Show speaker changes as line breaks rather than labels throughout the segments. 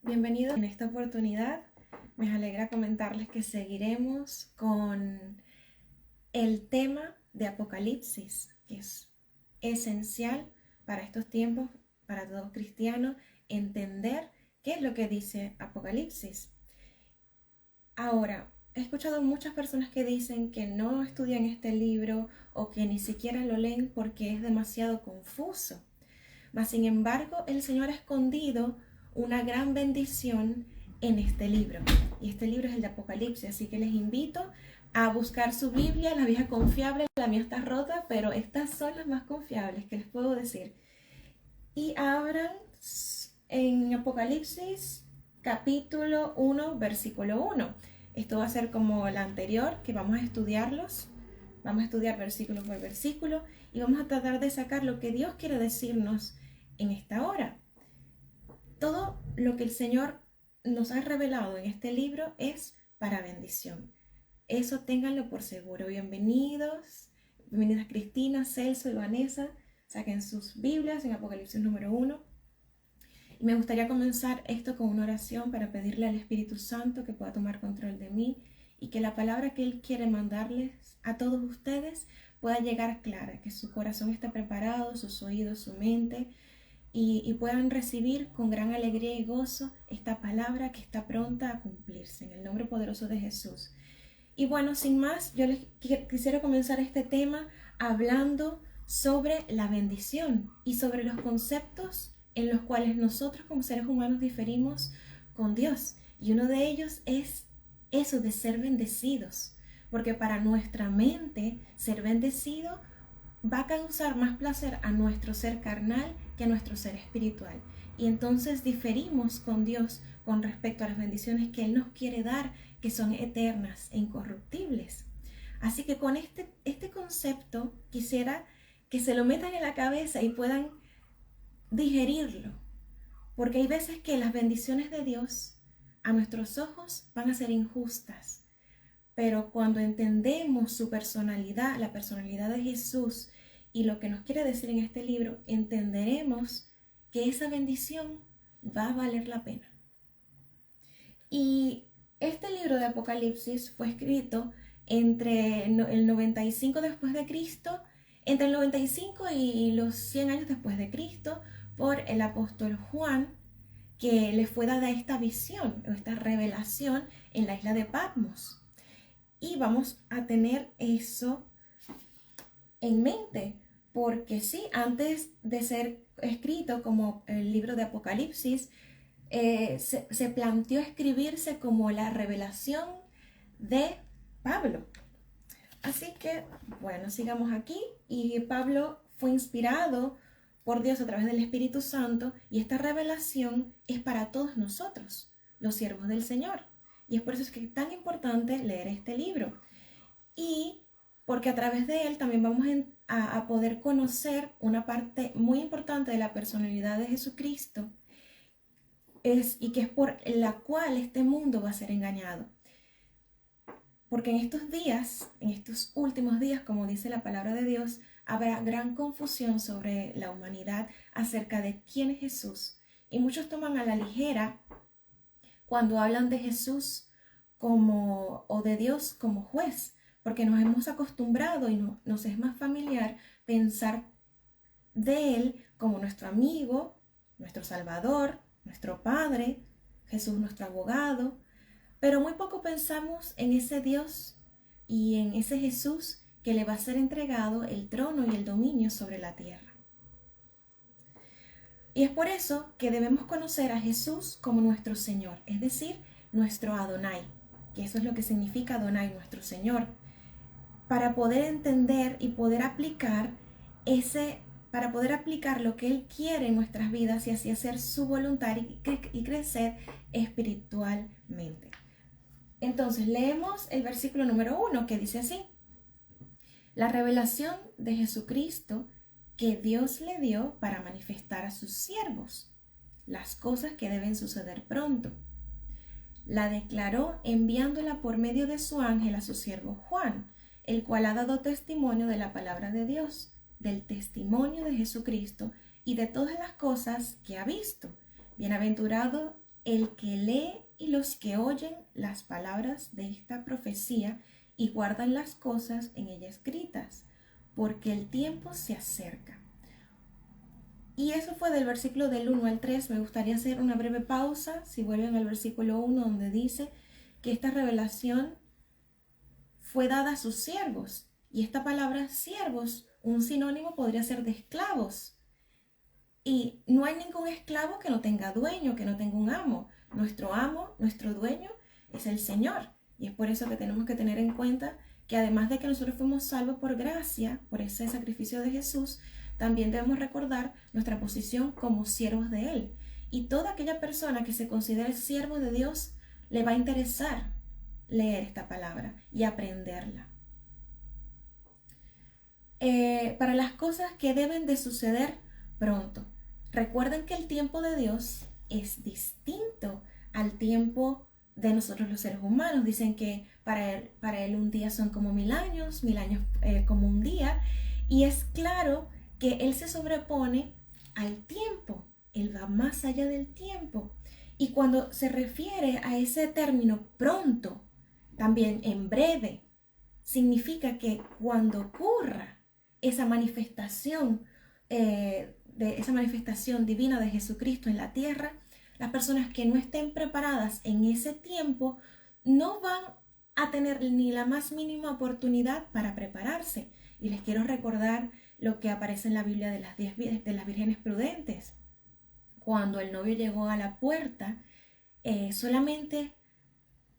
Bienvenidos en esta oportunidad. Me alegra comentarles que seguiremos con el tema de Apocalipsis, que es esencial para estos tiempos, para todo cristiano, entender qué es lo que dice Apocalipsis. Ahora, he escuchado muchas personas que dicen que no estudian este libro o que ni siquiera lo leen porque es demasiado confuso. Mas, sin embargo, el Señor ha escondido una gran bendición en este libro. Y este libro es el de Apocalipsis, así que les invito a buscar su Biblia, la vieja confiable. La mía está rota, pero estas son las más confiables que les puedo decir. Y abran en Apocalipsis capítulo 1, versículo 1. Esto va a ser como la anterior, que vamos a estudiarlos. Vamos a estudiar versículo por versículo y vamos a tratar de sacar lo que Dios quiere decirnos en esta hora. Todo lo que el Señor nos ha revelado en este libro es para bendición. Eso ténganlo por seguro. Bienvenidas Cristina, Celso y Vanessa. Saquen sus Biblias en Apocalipsis número 1. Y me gustaría comenzar esto con una oración para pedirle al Espíritu Santo que pueda tomar control de mí y que la palabra que Él quiere mandarles a todos ustedes pueda llegar clara, que su corazón esté preparado, sus oídos, su mente, y puedan recibir con gran alegría y gozo esta palabra que está pronta a cumplirse, en el nombre poderoso de Jesús. Y bueno, sin más, yo les quisiera comenzar este tema hablando sobre la bendición y sobre los conceptos en los cuales nosotros como seres humanos diferimos con Dios. Y uno de ellos es eso de ser bendecidos, porque para nuestra mente ser bendecido va a causar más placer a nuestro ser carnal que a nuestro ser espiritual. Y entonces diferimos con Dios con respecto a las bendiciones que Él nos quiere dar, que son eternas e incorruptibles. Así que con este concepto quisiera que se lo metan en la cabeza y puedan digerirlo, porque hay veces que las bendiciones de Dios a nuestros ojos van a ser injustas, pero cuando entendemos su personalidad, la personalidad de Jesús y lo que nos quiere decir en este libro, entenderemos que esa bendición va a valer la pena. Y este libro de Apocalipsis fue escrito entre el 95 después de Cristo, entre el 95 y los 100 años después de Cristo, por el apóstol Juan, que le fue dada esta visión o esta revelación en la isla de Patmos. Y vamos a tener eso en mente, porque sí, antes de ser escrito como el libro de Apocalipsis, se planteó escribirse como la revelación de Pablo. Así que, bueno, sigamos aquí. Y Pablo fue inspirado por Dios a través del Espíritu Santo, y esta revelación es para todos nosotros, los siervos del Señor. Y es por eso que es tan importante leer este libro. Y porque a través de él también vamos a poder conocer una parte muy importante de la personalidad de Jesucristo, y que es por la cual este mundo va a ser engañado. Porque en estos días, en estos últimos días, como dice la palabra de Dios, habrá gran confusión sobre la humanidad acerca de quién es Jesús. Y muchos toman a la ligera cuando hablan de Jesús o de Dios como juez, porque nos hemos acostumbrado y nos es más familiar pensar de Él como nuestro amigo, nuestro Salvador, nuestro Padre, Jesús nuestro abogado, pero muy poco pensamos en ese Dios y en ese Jesús que le va a ser entregado el trono y el dominio sobre la tierra. Y es por eso que debemos conocer a Jesús como nuestro Señor, es decir, nuestro Adonai, que eso es lo que significa Adonai, nuestro Señor, para poder entender y poder aplicar lo que Él quiere en nuestras vidas y así hacer su voluntad y crecer espiritualmente. Entonces leemos el versículo número 1 que dice así: la revelación de Jesucristo que Dios le dio para manifestar a sus siervos las cosas que deben suceder pronto. La declaró enviándola por medio de su ángel a su siervo Juan, el cual ha dado testimonio de la palabra de Dios, del testimonio de Jesucristo y de todas las cosas que ha visto. Bienaventurado el que lee y los que oyen las palabras de esta profecía y guardan las cosas en ella escritas, porque el tiempo se acerca. Y eso fue del versículo del 1 al 3. Me gustaría hacer una breve pausa, si vuelven al versículo 1, donde dice que esta revelación fue dada a sus siervos. Y esta palabra siervos, un sinónimo podría ser de esclavos. Y no hay ningún esclavo que no tenga dueño, que no tenga un amo. Nuestro amo, nuestro dueño es el Señor. Y es por eso que tenemos que tener en cuenta que además de que nosotros fuimos salvos por gracia, por ese sacrificio de Jesús, también debemos recordar nuestra posición como siervos de Él. Y toda aquella persona que se considere siervo de Dios, le va a interesar leer esta palabra y aprenderla. Para las cosas que deben de suceder pronto. Recuerden que el tiempo de Dios es distinto al tiempo de nosotros los seres humanos. Dicen que para él un día son como 1000 años como un día. Y es claro que Él se sobrepone al tiempo. Él va más allá del tiempo. Y cuando se refiere a ese término pronto, también en breve, significa que cuando ocurra esa manifestación esa manifestación divina de Jesucristo en la tierra, las personas que no estén preparadas en ese tiempo no van a tener ni la más mínima oportunidad para prepararse. Y les quiero recordar lo que aparece en la Biblia de las 10 de las vírgenes prudentes. Cuando el novio llegó a la puerta, solamente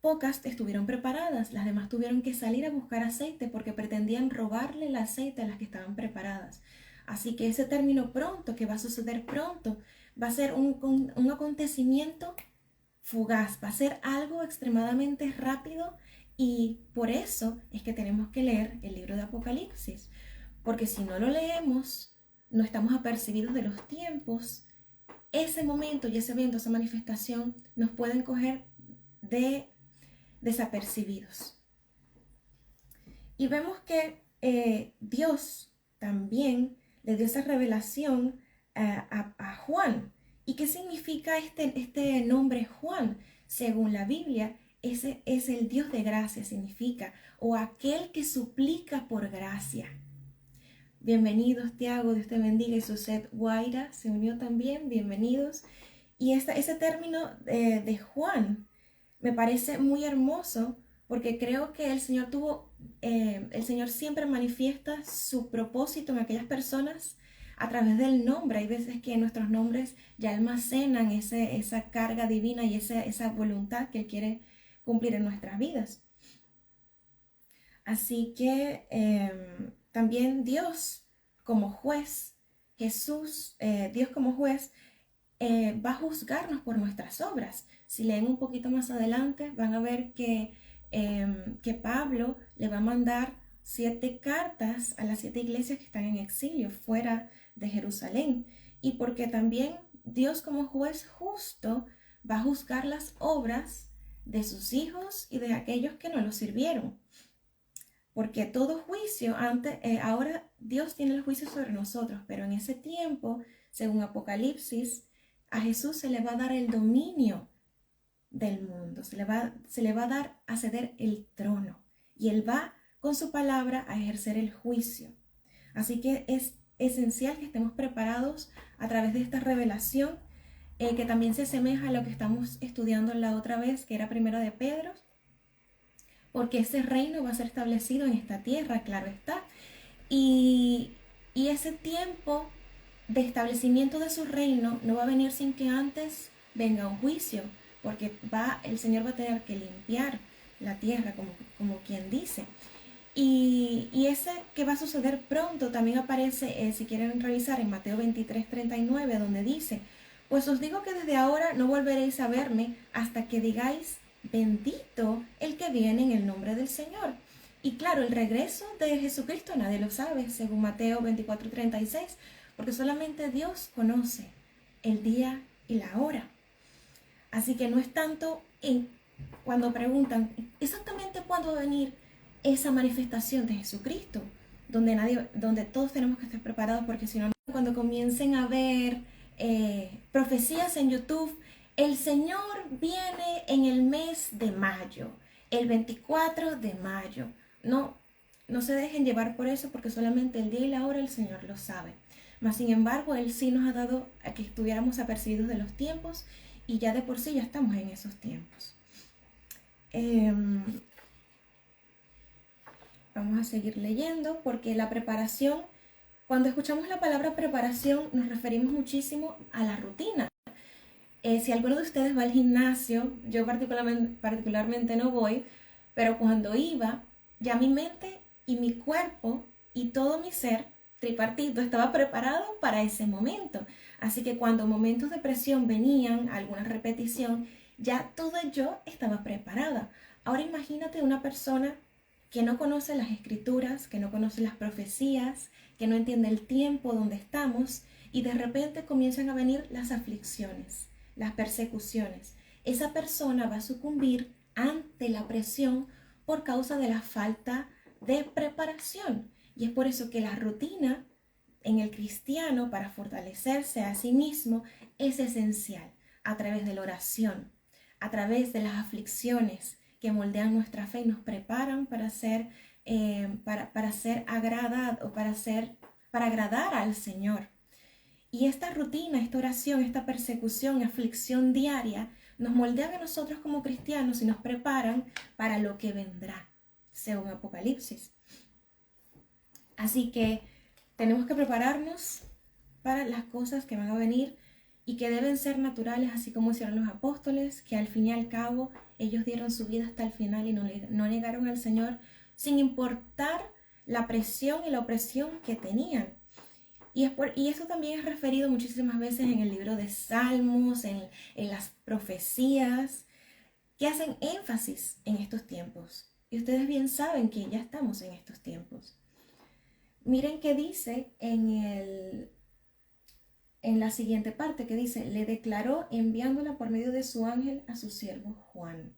pocas estuvieron preparadas, las demás tuvieron que salir a buscar aceite porque pretendían robarle el aceite a las que estaban preparadas. Así que ese término pronto, que va a suceder pronto, va a ser un acontecimiento fugaz, va a ser algo extremadamente rápido, y por eso es que tenemos que leer el libro de Apocalipsis, porque si no lo leemos, no estamos apercibidos de los tiempos. Ese momento y ese evento, esa manifestación, nos pueden coger de desapercibidos. Y vemos que Dios también le dio esa revelación a Juan. ¿Y qué significa este nombre Juan? Según la Biblia, ese es el Dios de gracia, significa, o aquel que suplica por gracia. Bienvenidos, Tiago, Dios te bendiga. Y Suset Guaira se unió también, bienvenidos. Y ese término de Juan me parece muy hermoso, porque creo que el Señor siempre manifiesta su propósito en aquellas personas a través del nombre. Hay veces que nuestros nombres ya almacenan esa carga divina y esa voluntad que Él quiere cumplir en nuestras vidas. Así que también Dios como juez, Dios como juez, va a juzgarnos por nuestras obras. Si leen un poquito más adelante, van a ver que Pablo le va a mandar 7 cartas a las 7 iglesias que están en exilio fuera de Jerusalén. Y porque también Dios como juez justo va a juzgar las obras de sus hijos y de aquellos que no lo sirvieron. Porque todo juicio, ahora Dios tiene el juicio sobre nosotros, pero en ese tiempo, según Apocalipsis, a Jesús se le va a dar el dominio del mundo, se le va a dar a ceder el trono, y Él va con su palabra a ejercer el juicio. Así que es esencial que estemos preparados a través de esta revelación, que también se asemeja a lo que estamos estudiando la otra vez, que era Primera de Pedro, porque ese reino va a ser establecido en esta tierra, claro está, y ese tiempo de establecimiento de su reino no va a venir sin que antes venga un juicio, porque el Señor va a tener que limpiar la tierra, como quien dice. Y ese que va a suceder pronto también aparece, si quieren revisar, en Mateo 23:39, donde dice: pues os digo que desde ahora no volveréis a verme hasta que digáis: bendito el que viene en el nombre del Señor. Y claro, el regreso de Jesucristo nadie lo sabe, según Mateo 24:36, porque solamente Dios conoce el día y la hora. Así que no es tanto cuando preguntan exactamente cuándo va a venir esa manifestación de Jesucristo, donde todos tenemos que estar preparados, porque si no, cuando comiencen a ver profecías en YouTube el Señor viene en el mes de mayo, el 24 de mayo. No, no se dejen llevar por eso, porque solamente el día y la hora el Señor lo sabe. Mas sin embargo, Él sí nos ha dado a que estuviéramos apercibidos de los tiempos, y ya de por sí ya estamos en esos tiempos. Vamos a seguir leyendo, porque la preparación, cuando escuchamos la palabra preparación, nos referimos muchísimo a la rutina. Si alguno de ustedes va al gimnasio, yo particularmente no voy, pero cuando iba, ya mi mente y mi cuerpo y todo mi ser tripartito estaba preparado para ese momento. Así que cuando momentos de presión venían, alguna repetición, ya todo yo estaba preparada. Ahora imagínate una persona que no conoce las escrituras, que no conoce las profecías, que no entiende el tiempo donde estamos, y de repente comienzan a venir las aflicciones, las persecuciones. Esa persona va a sucumbir ante la presión por causa de la falta de preparación. Y es por eso que la rutina en el cristiano, para fortalecerse a sí mismo, es esencial, a través de la oración, a través de las aflicciones que moldean nuestra fe y nos preparan para ser agradado, para agradar al Señor. Y esta rutina, esta oración, esta persecución, aflicción diaria, nos moldean a nosotros como cristianos y nos preparan para lo que vendrá, según Apocalipsis. Así que tenemos que prepararnos para las cosas que van a venir y que deben ser naturales, así como hicieron los apóstoles, que al fin y al cabo ellos dieron su vida hasta el final y no negaron al Señor, sin importar la presión y la opresión que tenían. Y eso también es referido muchísimas veces en el libro de Salmos, en las profecías, que hacen énfasis en estos tiempos. Y ustedes bien saben que ya estamos en estos tiempos. Miren qué dice en la siguiente parte, que dice: le declaró enviándola por medio de su ángel a su siervo Juan,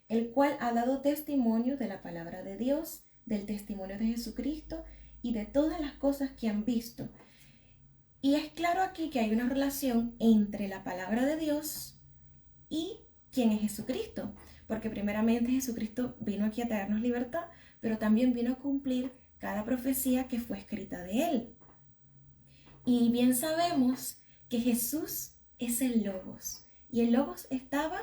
el cual ha dado testimonio de la palabra de Dios, del testimonio de Jesucristo y de todas las cosas que han visto. Y es claro aquí que hay una relación entre la palabra de Dios y quién es Jesucristo, porque primeramente Jesucristo vino aquí a traernos libertad, pero también vino a cumplir cada profecía que fue escrita de él. Y bien sabemos que Jesús es el Logos, y el Logos estaba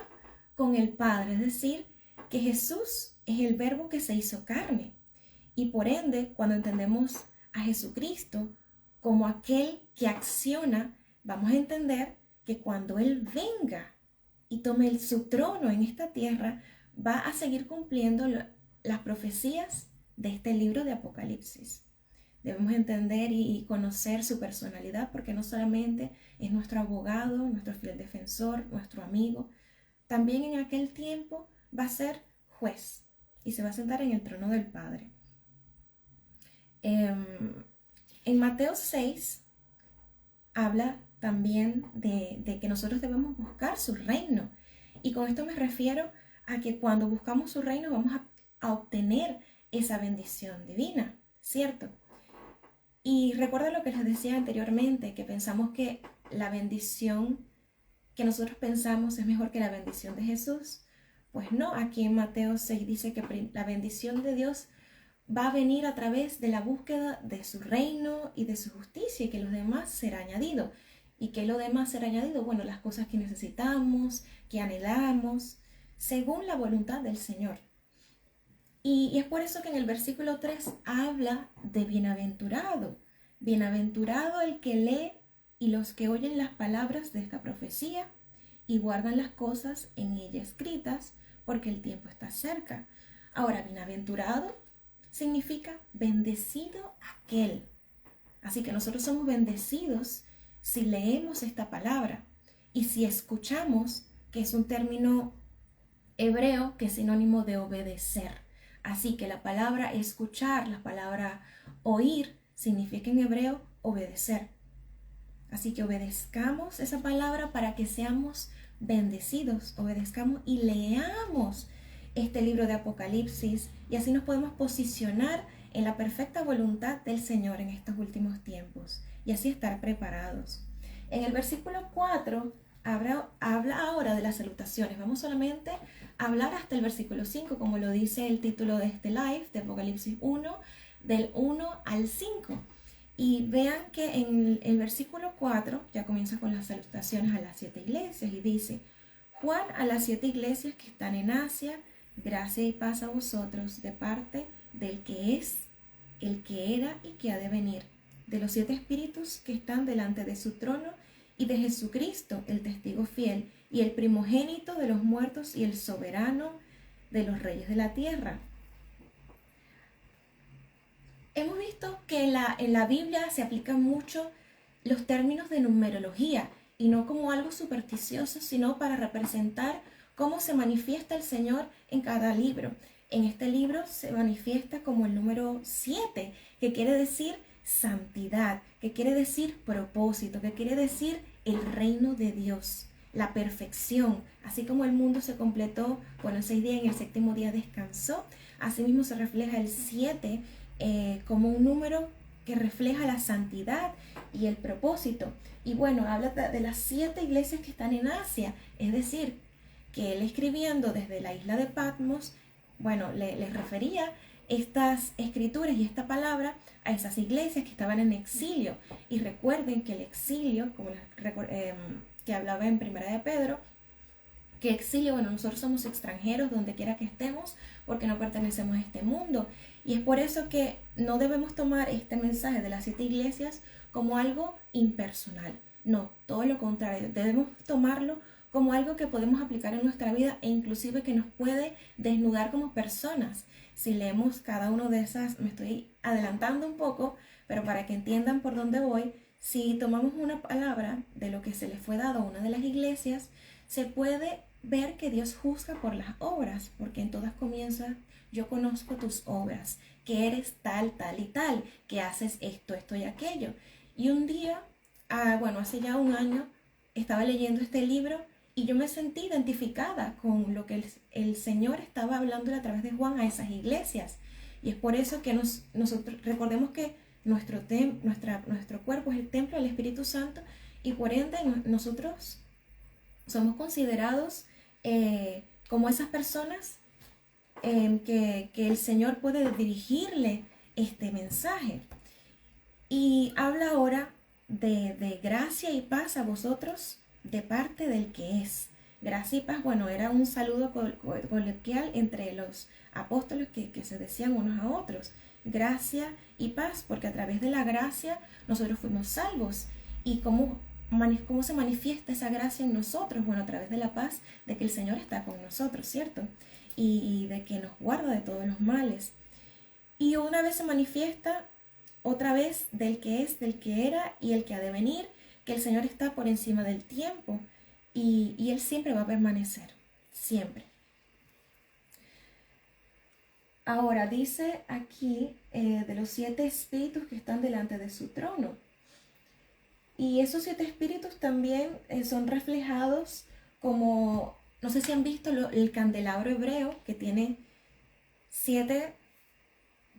con el Padre, es decir, que Jesús es el Verbo que se hizo carne. Y por ende, cuando entendemos a Jesucristo como aquel que acciona, vamos a entender que cuando Él venga y tome su trono en esta tierra, va a seguir cumpliendo las profecías de este libro de Apocalipsis. Debemos entender y conocer su personalidad, porque no solamente es nuestro abogado, nuestro fiel defensor, nuestro amigo, también en aquel tiempo va a ser juez y se va a sentar en el trono del Padre. En Mateo 6 habla también de que nosotros debemos buscar su reino. Y con esto me refiero a que cuando buscamos su reino vamos a obtener esa bendición divina, ¿cierto? Y recuerda lo que les decía anteriormente, que pensamos que la bendición que nosotros pensamos es mejor que la bendición de Jesús. Pues no, aquí en Mateo 6 dice que la bendición de Dios va a venir a través de la búsqueda de su reino y de su justicia, y que lo demás será añadido. ¿Y que lo demás será añadido? Bueno, las cosas que necesitamos, que anhelamos, según la voluntad del Señor. Y es por eso que en el versículo 3 habla de bienaventurado. Bienaventurado el que lee y los que oyen las palabras de esta profecía y guardan las cosas en ella escritas, porque el tiempo está cerca. Ahora, bienaventurado significa bendecido aquel. Así que nosotros somos bendecidos si leemos esta palabra y si escuchamos, que es un término hebreo que es sinónimo de obedecer. Así que la palabra escuchar, la palabra oír, significa en hebreo obedecer. Así que obedezcamos esa palabra para que seamos bendecidos, obedezcamos y leamos este libro de Apocalipsis, y así nos podemos posicionar en la perfecta voluntad del Señor en estos últimos tiempos y así estar preparados. En el versículo 4 habla ahora de las salutaciones. Vamos solamente a hablar hasta el versículo 5, como lo dice el título de este live de Apocalipsis 1, del 1 al 5. Y vean que en el versículo 4 ya comienza con las salutaciones a las 7 iglesias y dice: Juan, a las 7 iglesias que están en Asia, gracia y paz a vosotros de parte del que es, el que era y que ha de venir, de los 7 espíritus que están delante de su trono y de Jesucristo, el testigo fiel y el primogénito de los muertos y el soberano de los reyes de la tierra. Hemos visto que en la Biblia se aplican mucho los términos de numerología, y no como algo supersticioso, sino para representar cómo se manifiesta el Señor en cada libro. En este libro se manifiesta como el número 7, que quiere decir santidad, que quiere decir propósito, que quiere decir el reino de Dios, la perfección. Así como el mundo se completó con los 6 días y en el 7º día descansó, asimismo se refleja el 7 como un número que refleja la santidad y el propósito. Y bueno, habla de las 7 iglesias que están en Asia, es decir, que él escribiendo desde la isla de Patmos, bueno, les refería estas escrituras y esta palabra a esas iglesias que estaban en exilio. Y recuerden que el exilio, como que hablaba en Primera de Pedro, que exilio, bueno, nosotros somos extranjeros donde quiera que estemos porque no pertenecemos a este mundo. Y es por eso que no debemos tomar este mensaje de las 7 iglesias como algo impersonal. No, todo lo contrario, debemos tomarlo como algo que podemos aplicar en nuestra vida e inclusive que nos puede desnudar como personas. Si leemos cada uno de esas, me estoy adelantando un poco, pero para que entiendan por dónde voy, si tomamos una palabra de lo que se le fue dado a una de las iglesias, se puede ver que Dios juzga por las obras, porque en todas comienza: yo conozco tus obras, que eres tal, tal y tal, que haces esto, esto y aquello. Y un día, bueno, hace ya un año, estaba leyendo este libro y yo me sentí identificada con lo que el Señor estaba hablando a través de Juan a esas iglesias. Y es por eso que nosotros recordemos que nuestro cuerpo es el templo del Espíritu Santo, y por ende nosotros somos considerados como esas personas que el Señor puede dirigirle este mensaje. Y habla ahora de gracia y paz a vosotros de parte del que es. Gracia y paz, bueno, era un saludo coloquial entre los apóstoles que se decían unos a otros. Gracia y paz, porque a través de la gracia nosotros fuimos salvos. ¿Y cómo se manifiesta esa gracia en nosotros? Bueno, a través de la paz, de que el Señor está con nosotros, ¿cierto? Y de que nos guarda de todos los males. Y una vez se manifiesta, otra vez del que es, del que era y el que ha de venir, que el Señor está por encima del tiempo y Él siempre va a permanecer, siempre. Ahora dice aquí de los 7 espíritus que están delante de su trono. Y esos 7 espíritus también son reflejados como, no sé si han visto el candelabro hebreo, que tiene 7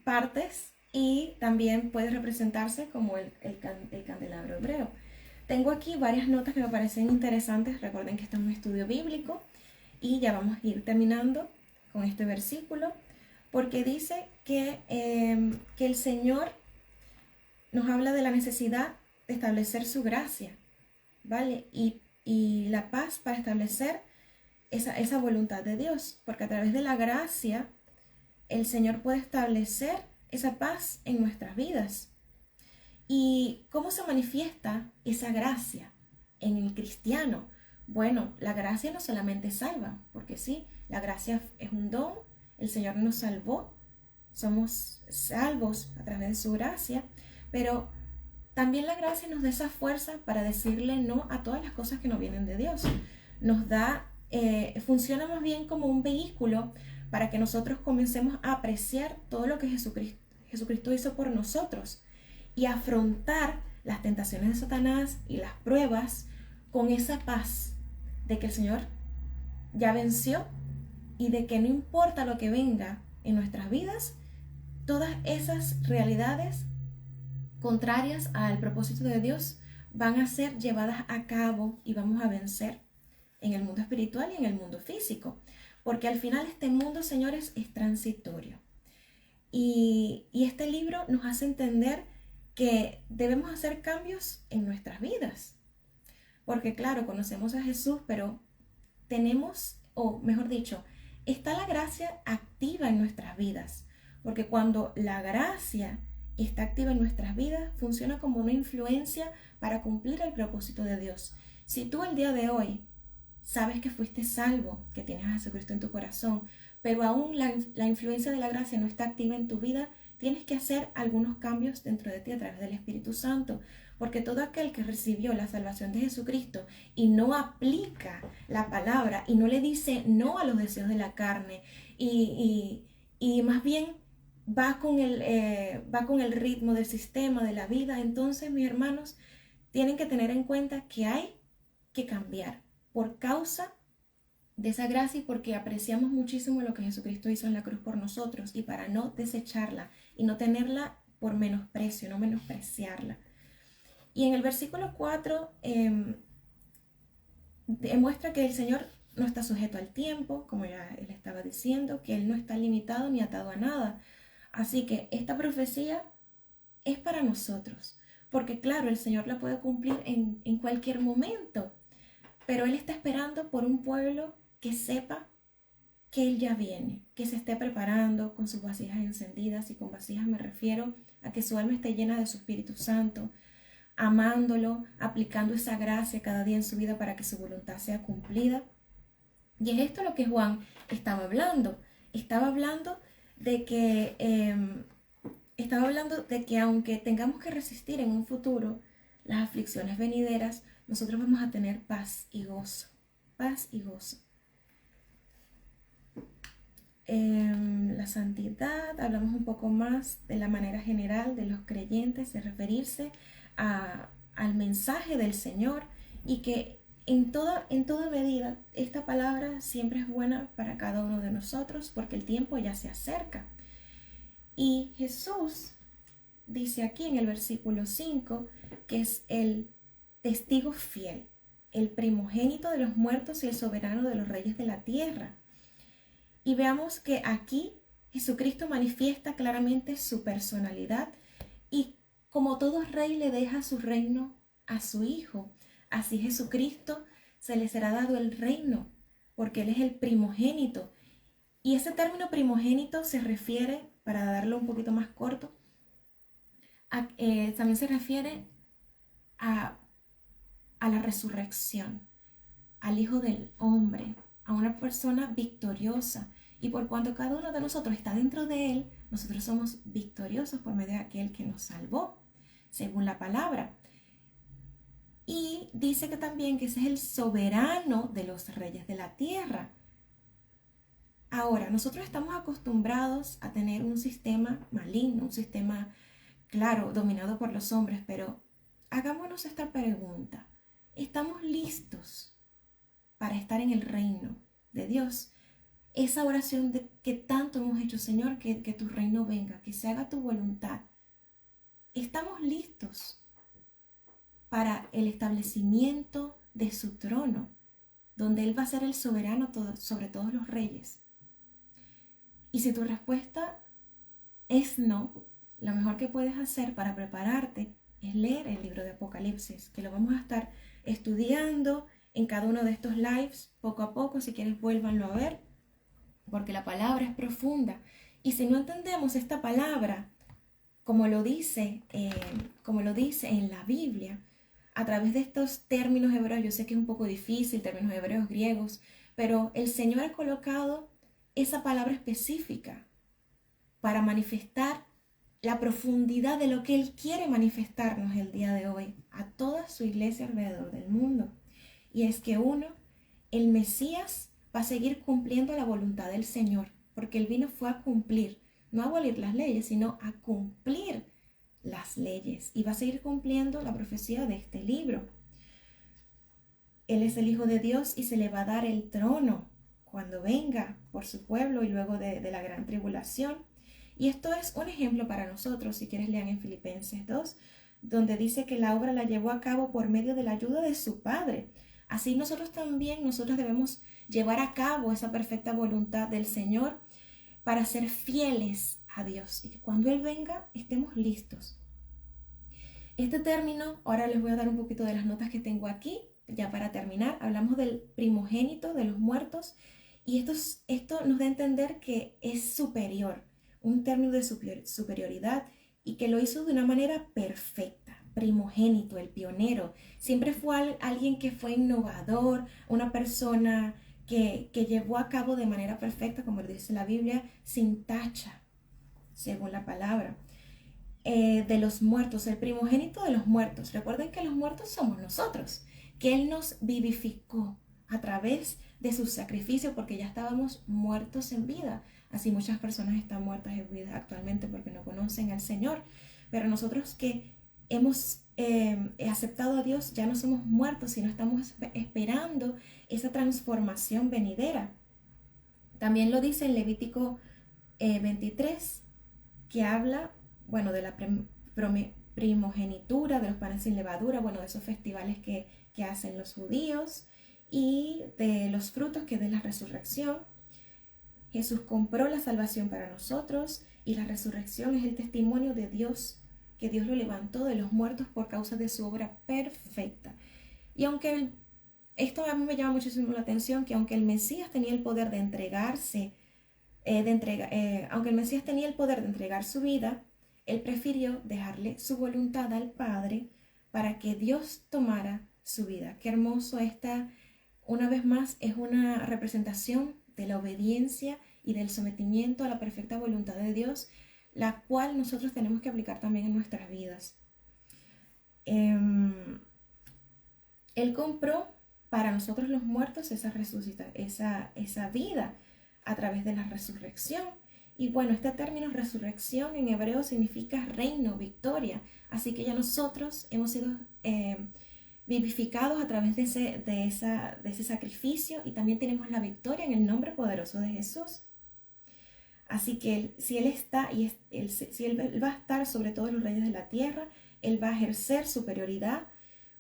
partes, y también puede representarse como el candelabro hebreo. Tengo aquí varias notas que me parecen interesantes. Recuerden que esto es un estudio bíblico y ya vamos a ir terminando con este versículo, porque dice que el Señor nos habla de la necesidad de establecer su gracia, ¿vale? Y la paz para establecer esa voluntad de Dios, porque a través de la gracia el Señor puede establecer esa paz en nuestras vidas. ¿Y cómo se manifiesta esa gracia en el cristiano? Bueno, la gracia no solamente salva, porque sí, la gracia es un don, el Señor nos salvó, somos salvos a través de su gracia, pero también la gracia nos da esa fuerza para decirle no a todas las cosas que no vienen de Dios. Nos da, funciona más bien como un vehículo para que nosotros comencemos a apreciar todo lo que Jesucristo hizo por nosotros y afrontar las tentaciones de Satanás y las pruebas con esa paz de que el Señor ya venció y de que no importa lo que venga en nuestras vidas, todas esas realidades contrarias al propósito de Dios van a ser llevadas a cabo y vamos a vencer en el mundo espiritual y en el mundo físico. Porque al final este mundo, señores, es transitorio. Y este libro nos hace entender que debemos hacer cambios en nuestras vidas. Porque claro, conocemos a Jesús, pero tenemos, o mejor dicho, está la gracia activa en nuestras vidas. Porque cuando la gracia está activa en nuestras vidas, funciona como una influencia para cumplir el propósito de Dios. Si tú el día de hoy sabes que fuiste salvo, que tienes a Jesucristo en tu corazón, pero aún la influencia de la gracia no está activa en tu vida, tienes que hacer algunos cambios dentro de ti a través del Espíritu Santo, porque todo aquel que recibió la salvación de Jesucristo y no aplica la palabra y no le dice no a los deseos de la carne y más bien va con el ritmo del sistema de la vida, entonces, mis hermanos, tienen que tener en cuenta que hay que cambiar por causa de esa gracia y porque apreciamos muchísimo lo que Jesucristo hizo en la cruz por nosotros y para no desecharla y no tenerla por menosprecio, no menospreciarla. Y en el versículo 4 demuestra que el Señor no está sujeto al tiempo, como ya él estaba diciendo, que Él no está limitado ni atado a nada. Así que esta profecía es para nosotros, porque claro, el Señor la puede cumplir en cualquier momento, pero Él está esperando por un pueblo que sepa que Él ya viene, que se esté preparando con sus vasijas encendidas, y con vasijas me refiero a que su alma esté llena de su Espíritu Santo, amándolo, aplicando esa gracia cada día en su vida para que su voluntad sea cumplida. Y es esto lo que Juan estaba hablando. Estaba hablando de que aunque tengamos que resistir en un futuro las aflicciones venideras, nosotros vamos a tener paz y gozo. Paz y gozo. La santidad, hablamos un poco más de la manera general de los creyentes, de referirse al mensaje del Señor, y que en toda medida esta palabra siempre es buena para cada uno de nosotros porque el tiempo ya se acerca. Y Jesús dice aquí en el versículo 5 que es el testigo fiel, el primogénito de los muertos y el soberano de los reyes de la tierra. Y veamos que aquí Jesucristo manifiesta claramente su personalidad y como todo rey le deja su reino a su Hijo. Así Jesucristo se le será dado el reino porque Él es el primogénito. Y ese término primogénito se refiere, para darlo un poquito más corto, también se refiere a la resurrección, al Hijo del Hombre, a una persona victoriosa. Y por cuanto cada uno de nosotros está dentro de Él, nosotros somos victoriosos por medio de aquel que nos salvó, según la palabra. Y dice que también que ese es el soberano de los reyes de la tierra. Ahora, nosotros estamos acostumbrados a tener un sistema maligno, un sistema, claro, dominado por los hombres, pero hagámonos esta pregunta. ¿Estamos listos para estar en el reino de Dios? Esa oración que tanto hemos hecho, Señor, que tu reino venga, que se haga tu voluntad. ¿Estamos listos para el establecimiento de su trono, donde Él va a ser el soberano sobre todos los reyes? Y si tu respuesta es no, lo mejor que puedes hacer para prepararte es leer el libro de Apocalipsis, que lo vamos a estar estudiando en cada uno de estos lives poco a poco. Si quieres, vuélvanlo a ver, porque la palabra es profunda. Y si no entendemos esta palabra, como lo dice en la Biblia, a través de estos términos hebreos, yo sé que es un poco difícil, términos hebreos, griegos, pero el Señor ha colocado esa palabra específica para manifestar la profundidad de lo que Él quiere manifestarnos el día de hoy a toda su iglesia alrededor del mundo. Y es que el Mesías va a seguir cumpliendo la voluntad del Señor, porque Él vino fue a cumplir, no a abolir las leyes, sino a cumplir las leyes, y va a seguir cumpliendo la profecía de este libro. Él es el Hijo de Dios y se le va a dar el trono cuando venga por su pueblo y luego de la gran tribulación. Y esto es un ejemplo para nosotros. Si quieres, lean en Filipenses 2, donde dice que la obra la llevó a cabo por medio de la ayuda de su Padre. Así nosotros también, nosotros debemos llevar a cabo esa perfecta voluntad del Señor para ser fieles a Dios y que cuando Él venga estemos listos. Este término, ahora les voy a dar un poquito de las notas que tengo aquí, ya para terminar. Hablamos del primogénito de los muertos y esto nos da a entender que es superior, un término de superioridad y que lo hizo de una manera perfecta. Primogénito, el pionero, siempre fue alguien que fue innovador, una persona que llevó a cabo de manera perfecta, como lo dice la Biblia, sin tacha, según la palabra. De los muertos, el primogénito de los muertos. Recuerden que los muertos somos nosotros, que Él nos vivificó a través de su sacrificio porque ya estábamos muertos en vida. Así muchas personas están muertas en vida actualmente porque no conocen al Señor. Pero nosotros que hemos aceptado a Dios ya no somos muertos, sino estamos esperando esa transformación venidera. También lo dice en Levítico 23, que habla, bueno, de la primogenitura, de los panes sin levadura, bueno, de esos festivales que hacen los judíos y de los frutos que de la resurrección. Jesús compró la salvación para nosotros y la resurrección es el testimonio de Dios, que Dios lo levantó de los muertos por causa de su obra perfecta. Y aunque esto a mí me llama muchísimo la atención, que aunque el Mesías tenía el poder de entregarse, aunque el Mesías tenía el poder de entregar su vida, Él prefirió dejarle su voluntad al Padre para que Dios tomara su vida. Qué hermoso esta, una vez más, es una representación de la obediencia y del sometimiento a la perfecta voluntad de Dios, la cual nosotros tenemos que aplicar también en nuestras vidas. Él compró para nosotros los muertos esa vida a través de la resurrección. Y bueno, este término resurrección en hebreo significa reino, victoria. Así que ya nosotros hemos sido vivificados a través de ese sacrificio y también tenemos la victoria en el nombre poderoso de Jesús. Así que si Él va a estar sobre todos los reyes de la tierra, Él va a ejercer superioridad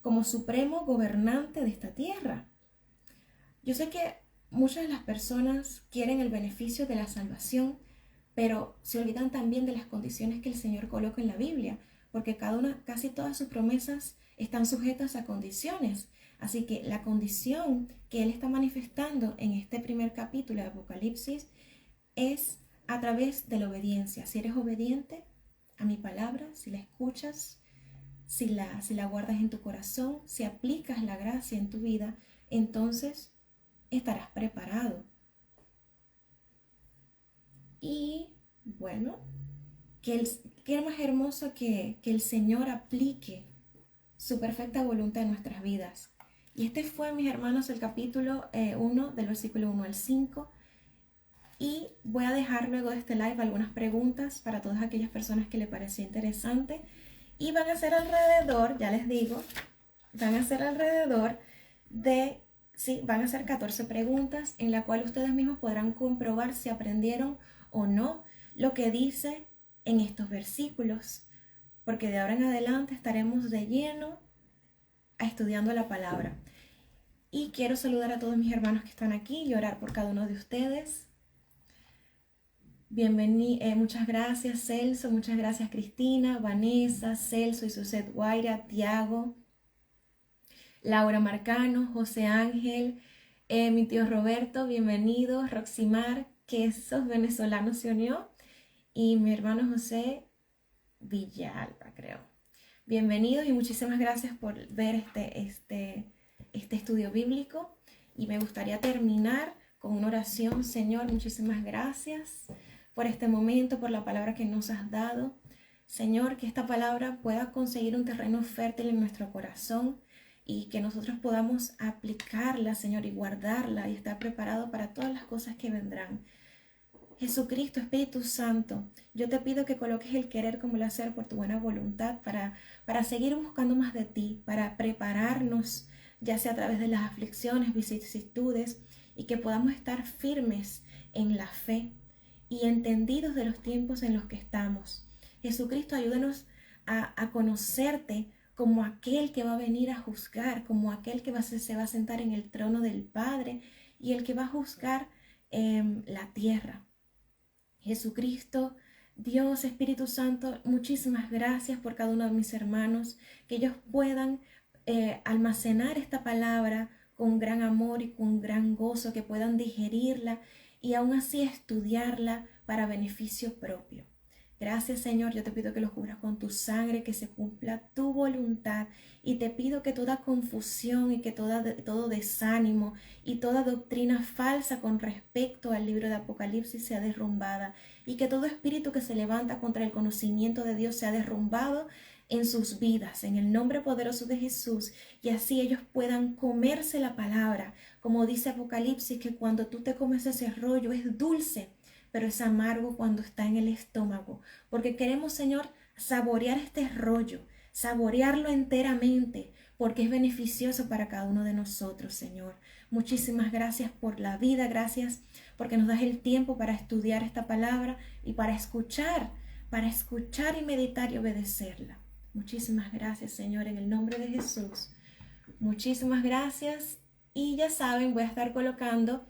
como supremo gobernante de esta tierra. Yo sé que muchas de las personas quieren el beneficio de la salvación, pero se olvidan también de las condiciones que el Señor coloca en la Biblia, porque casi todas sus promesas están sujetas a condiciones. Así que la condición que Él está manifestando en este primer capítulo de Apocalipsis es a través de la obediencia. Si eres obediente a mi palabra, si la escuchas, si la guardas en tu corazón, si aplicas la gracia en tu vida, entonces estarás preparado. Y bueno, qué más hermoso que el Señor aplique su perfecta voluntad en nuestras vidas. Y este fue, mis hermanos, el capítulo 1, del versículo 1 al 5. Y voy a dejar luego de este live algunas preguntas para todas aquellas personas que les pareció interesante. Y van a ser alrededor, ya les digo, van a ser 14 preguntas en la cual ustedes mismos podrán comprobar si aprendieron o no lo que dice en estos versículos, porque de ahora en adelante estaremos de lleno estudiando la palabra. Y quiero saludar a todos mis hermanos que están aquí y orar por cada uno de ustedes. Muchas gracias Celso, muchas gracias Cristina, Vanessa, Celso y Suset Guaira, Tiago, Laura Marcano, José Ángel, mi tío Roberto, bienvenido, Roximar, que esos venezolanos se unió, y mi hermano José Villalba, creo. Bienvenidos y muchísimas gracias por ver este estudio bíblico. Y me gustaría terminar con una oración. Señor, muchísimas gracias por este momento, por la palabra que nos has dado. Señor, que esta palabra pueda conseguir un terreno fértil en nuestro corazón y que nosotros podamos aplicarla, Señor, y guardarla y estar preparado para todas las cosas que vendrán. Jesucristo, Espíritu Santo, yo te pido que coloques el querer como el hacer por tu buena voluntad para seguir buscando más de ti, para prepararnos, ya sea a través de las aflicciones, vicisitudes, y que podamos estar firmes en la fe y entendidos de los tiempos en los que estamos. Jesucristo, ayúdanos a conocerte como aquel que va a venir a juzgar, como aquel que se va a sentar en el trono del Padre y el que va a juzgar la tierra. Jesucristo, Dios, Espíritu Santo, muchísimas gracias por cada uno de mis hermanos, que ellos puedan almacenar esta palabra con gran amor y con gran gozo, que puedan digerirla y aún así estudiarla para beneficio propio. Gracias, Señor, yo te pido que los cubras con tu sangre, que se cumpla tu voluntad, y te pido que toda confusión y que todo desánimo y toda doctrina falsa con respecto al libro de Apocalipsis sea derrumbada, y que todo espíritu que se levanta contra el conocimiento de Dios sea derrumbado en sus vidas, en el nombre poderoso de Jesús, y así ellos puedan comerse la palabra, como dice Apocalipsis, que cuando tú te comes ese rollo es dulce, pero es amargo cuando está en el estómago, porque queremos, Señor, saborear este rollo, saborearlo enteramente, porque es beneficioso para cada uno de nosotros, Señor. Muchísimas gracias por la vida, gracias porque nos das el tiempo para estudiar esta palabra y para escuchar y meditar y obedecerla. Muchísimas gracias, Señor, en el nombre de Jesús. Muchísimas gracias, y ya saben, voy a estar colocando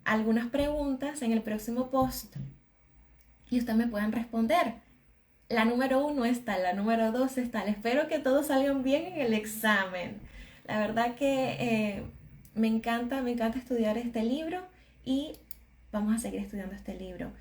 algunas preguntas en el próximo post y ustedes me puedan responder. La número 1 está, la número 2 está. Espero que todos salgan bien en el examen. La verdad que me encanta estudiar este libro, y vamos a seguir estudiando este libro.